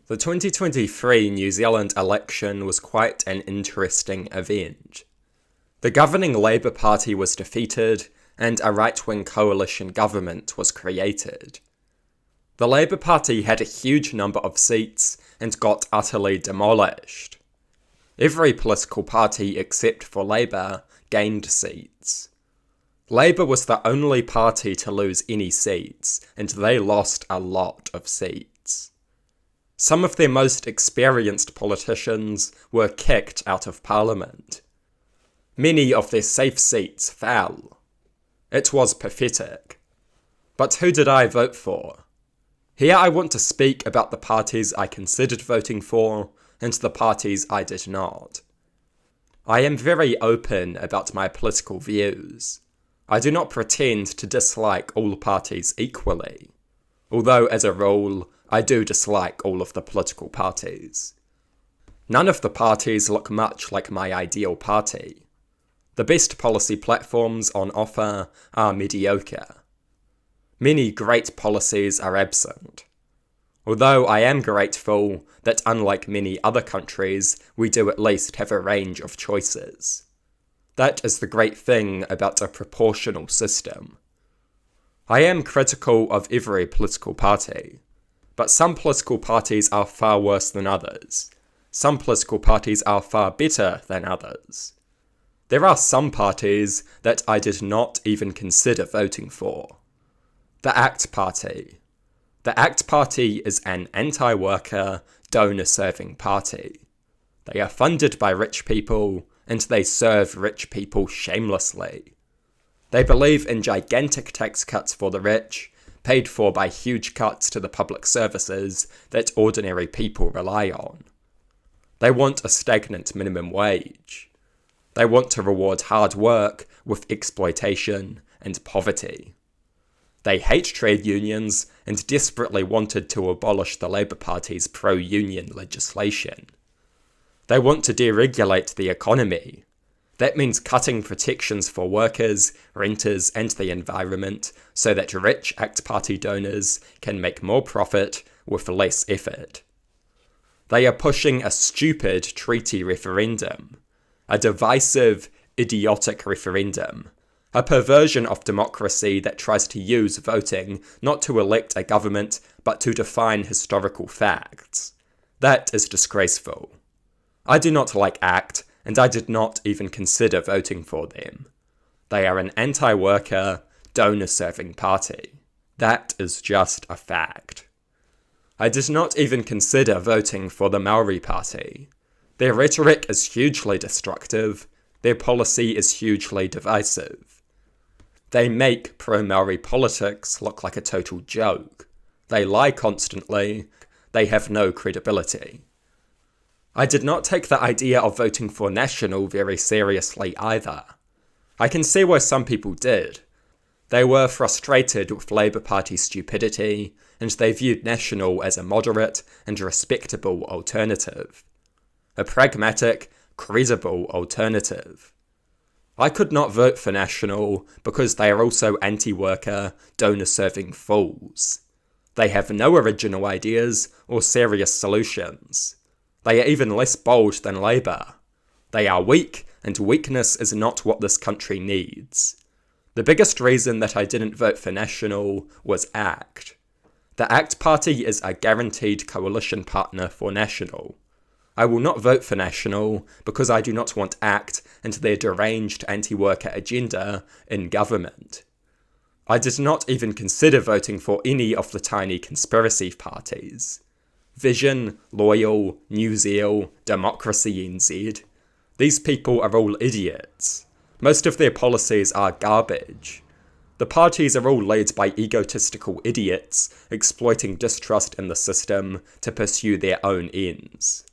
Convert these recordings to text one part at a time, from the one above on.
The 2023 New Zealand election was quite an interesting event. The governing Labour Party was defeated, and a right-wing coalition government was created. The Labour Party had a huge number of seats and got utterly demolished. Every political party except for Labour gained seats. Labour was the only party to lose any seats, and they lost a lot of seats. Some of their most experienced politicians were kicked out of Parliament. Many of their safe seats fell. It was pathetic. But who did I vote for? Here I want to speak about the parties I considered voting for and the parties I did not. I am very open about my political views. I do not pretend to dislike all parties equally, although as a rule, I do dislike all of the political parties. None of the parties look much like my ideal party. The best policy platforms on offer are mediocre. Many great policies are absent. Although I am grateful that unlike many other countries, we do at least have a range of choices. That is the great thing about a proportional system. I am critical of every political party. But some political parties are far worse than others. Some political parties are far better than others. There are some parties that I did not even consider voting for. The ACT Party. The ACT Party is an anti-worker, donor-serving party. They are funded by rich people, and they serve rich people shamelessly. They believe in gigantic tax cuts for the rich, paid for by huge cuts to the public services that ordinary people rely on. They want a stagnant minimum wage. They want to reward hard work with exploitation and poverty. They hate trade unions and desperately wanted to abolish the Labour Party's pro-union legislation. They want to deregulate the economy. That means cutting protections for workers, renters, and the environment so that rich ACT Party donors can make more profit with less effort. They are pushing a stupid treaty referendum, a divisive, idiotic referendum, a perversion of democracy that tries to use voting not to elect a government but to define historical facts. That is disgraceful. I do not like ACT, and I did not even consider voting for them. They are an anti-worker, donor-serving party. That is just a fact. I did not even consider voting for the Maori Party. Their rhetoric is hugely destructive. Their policy is hugely divisive. They make pro-Maori politics look like a total joke. They lie constantly. They have no credibility. I did not take the idea of voting for National very seriously either. I can see why some people did. They were frustrated with Labour Party stupidity, and they viewed National as a moderate and respectable alternative. A pragmatic, credible alternative. I could not vote for National because they are also anti-worker, donor-serving fools. They have no original ideas or serious solutions. They are even less bold than Labour. They are weak, and weakness is not what this country needs. The biggest reason that I didn't vote for National was ACT. The ACT Party is a guaranteed coalition partner for National. I will not vote for National because I do not want ACT and their deranged anti-worker agenda in government. I did not even consider voting for any of the tiny conspiracy parties. Vision, Loyal, New Zeal, Democracy NZ. These people are all idiots. Most of their policies are garbage. The parties are all led by egotistical idiots exploiting distrust in the system to pursue their own ends.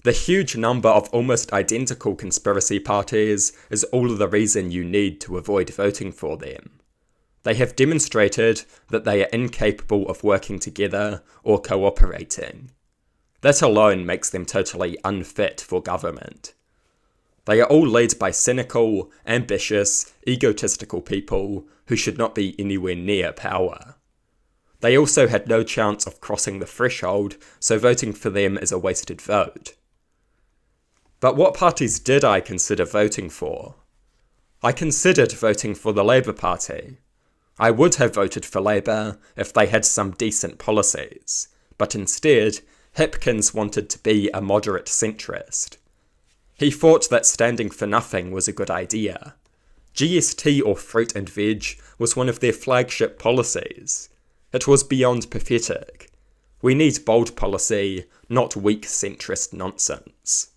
The huge number of almost identical conspiracy parties is all the reason you need to avoid voting for them. They have demonstrated that they are incapable of working together or cooperating. That alone makes them totally unfit for government. They are all led by cynical, ambitious, egotistical people who should not be anywhere near power. They also had no chance of crossing the threshold, so voting for them is a wasted vote. But what parties did I consider voting for? I considered voting for the Labour Party. I would have voted for Labour if they had some decent policies, but instead, Hipkins wanted to be a moderate centrist. He thought that standing for nothing was a good idea. GST, or fruit and veg, was one of their flagship policies. It was beyond pathetic. We need bold policy, not weak centrist nonsense.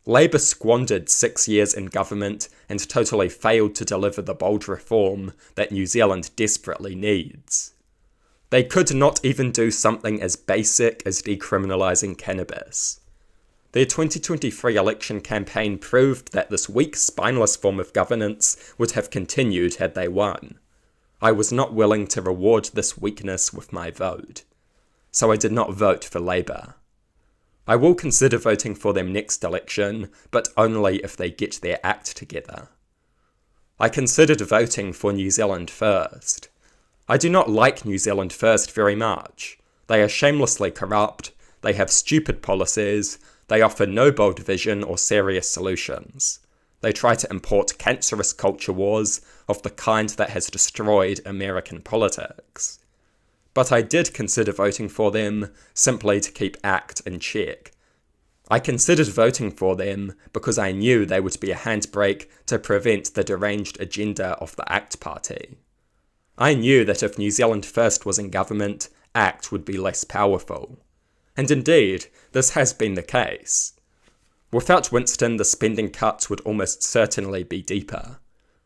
Labour squandered 6 years in government and totally failed to deliver the bold reform that New Zealand desperately needs. They could not even do something as basic as decriminalising cannabis. Their 2023 election campaign proved that this weak, spineless form of governance would have continued had they won. I was not willing to reward this weakness with my vote, so I did not vote for Labour. I will consider voting for them next election, but only if they get their act together. I considered voting for New Zealand First. I do not like New Zealand First very much. They are shamelessly corrupt, they have stupid policies, they offer no bold vision or serious solutions. They try to import cancerous culture wars of the kind that has destroyed American politics. But I did consider voting for them simply to keep ACT in check. I considered voting for them because I knew they would be a handbrake to prevent the deranged agenda of the ACT Party. I knew that if New Zealand First was in government, ACT would be less powerful. And indeed, this has been the case. Without Winston, the spending cuts would almost certainly be deeper.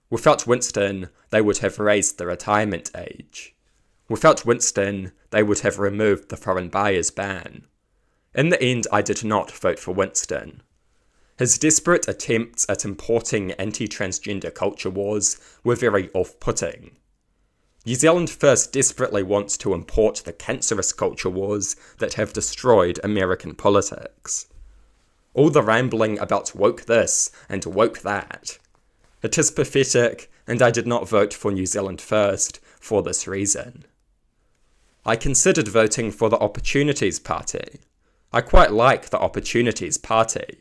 Without Winston, they would have raised the retirement age. Without Winston, they would have removed the foreign buyers ban. In the end, I did not vote for Winston. His desperate attempts at importing anti-transgender culture wars were very off-putting. New Zealand First desperately wants to import the cancerous culture wars that have destroyed American politics. All the rambling about woke this and woke that. It is pathetic, and I did not vote for New Zealand First for this reason. I considered voting for the Opportunities Party. I quite like the Opportunities Party.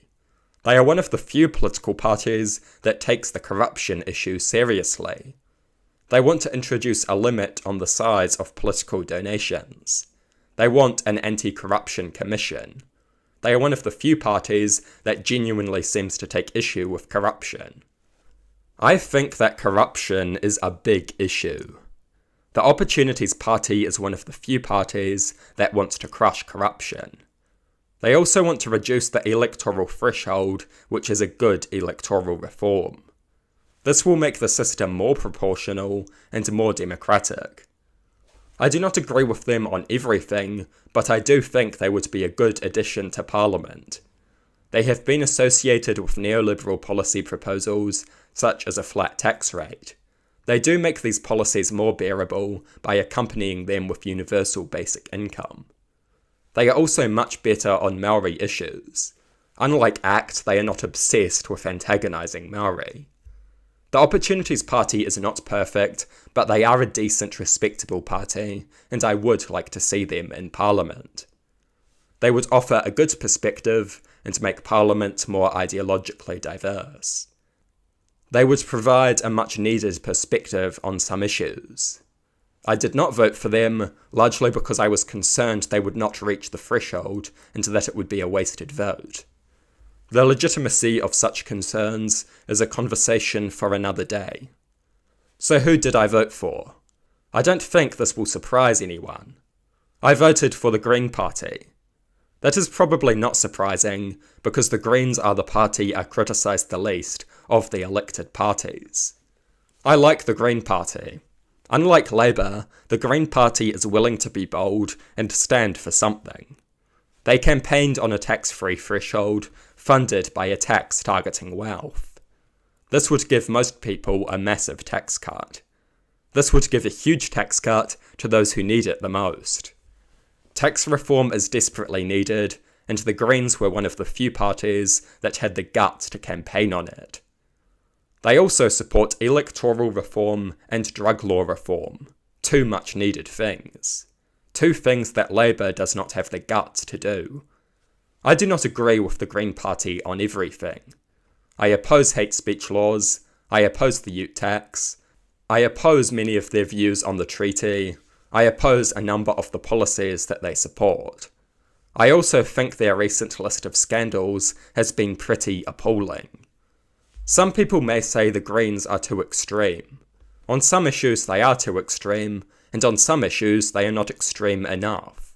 They are one of the few political parties that takes the corruption issue seriously. They want to introduce a limit on the size of political donations. They want an anti-corruption commission. They are one of the few parties that genuinely seems to take issue with corruption. I think that corruption is a big issue. The Opportunities Party is one of the few parties that wants to crush corruption. They also want to reduce the electoral threshold, which is a good electoral reform. This will make the system more proportional and more democratic. I do not agree with them on everything, but I do think they would be a good addition to Parliament. They have been associated with neoliberal policy proposals, such as a flat tax rate. They do make these policies more bearable by accompanying them with universal basic income. They are also much better on Maori issues. Unlike ACT, they are not obsessed with antagonising Maori. The Opportunities Party is not perfect, but they are a decent, respectable party, and I would like to see them in Parliament. They would offer a good perspective and make Parliament more ideologically diverse. They would provide a much-needed perspective on some issues. I did not vote for them, largely because I was concerned they would not reach the threshold and that it would be a wasted vote. The legitimacy of such concerns is a conversation for another day. So who did I vote for? I don't think this will surprise anyone. I voted for the Green Party. That is probably not surprising, because the Greens are the party I criticised the least of the elected parties. I like the Green Party. Unlike Labour, the Green Party is willing to be bold and stand for something. They campaigned on a tax-free threshold, funded by a tax targeting wealth. This would give most people a massive tax cut. This would give a huge tax cut to those who need it the most. Tax reform is desperately needed, and the Greens were one of the few parties that had the guts to campaign on it. They also support electoral reform and drug law reform. Two much needed things. Two things that Labour does not have the guts to do. I do not agree with the Green Party on everything. I oppose hate speech laws, I oppose the ute tax, I oppose many of their views on the treaty, I oppose a number of the policies that they support. I also think their recent list of scandals has been pretty appalling. Some people may say the Greens are too extreme. On some issues they are too extreme, and on some issues they are not extreme enough.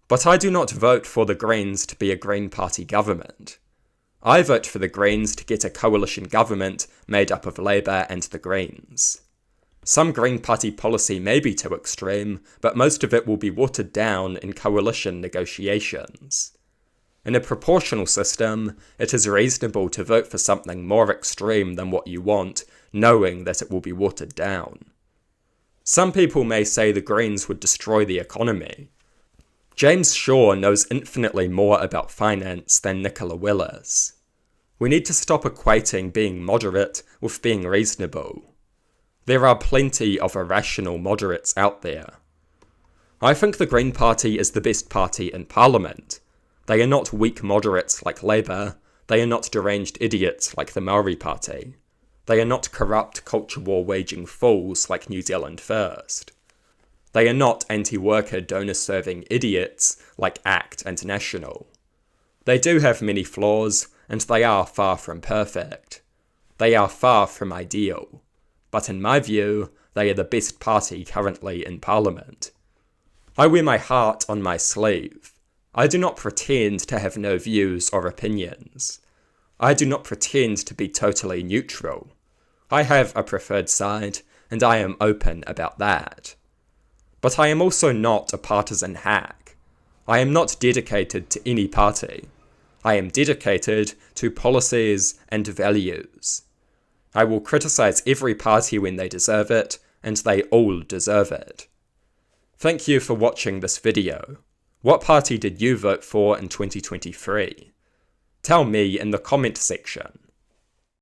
But I do not vote for the Greens to be a Green Party government. I vote for the Greens to get a coalition government made up of Labour and the Greens. Some Green Party policy may be too extreme, but most of it will be watered down in coalition negotiations. In a proportional system, it is reasonable to vote for something more extreme than what you want, knowing that it will be watered down. Some people may say the Greens would destroy the economy. James Shaw knows infinitely more about finance than Nicola Willis. We need to stop equating being moderate with being reasonable. There are plenty of irrational moderates out there. I think the Green Party is the best party in Parliament. They are not weak moderates like Labour, they are not deranged idiots like the Maori Party. They are not corrupt culture war waging fools like New Zealand First. They are not anti-worker donor-serving idiots like ACT and National. They do have many flaws, and they are far from perfect. They are far from ideal. But in my view, they are the best party currently in Parliament. I wear my heart on my sleeve. I do not pretend to have no views or opinions. I do not pretend to be totally neutral. I have a preferred side, and I am open about that. But I am also not a partisan hack. I am not dedicated to any party. I am dedicated to policies and values. I will criticise every party when they deserve it, and they all deserve it. Thank you for watching this video. What party did you vote for in 2023? Tell me in the comment section.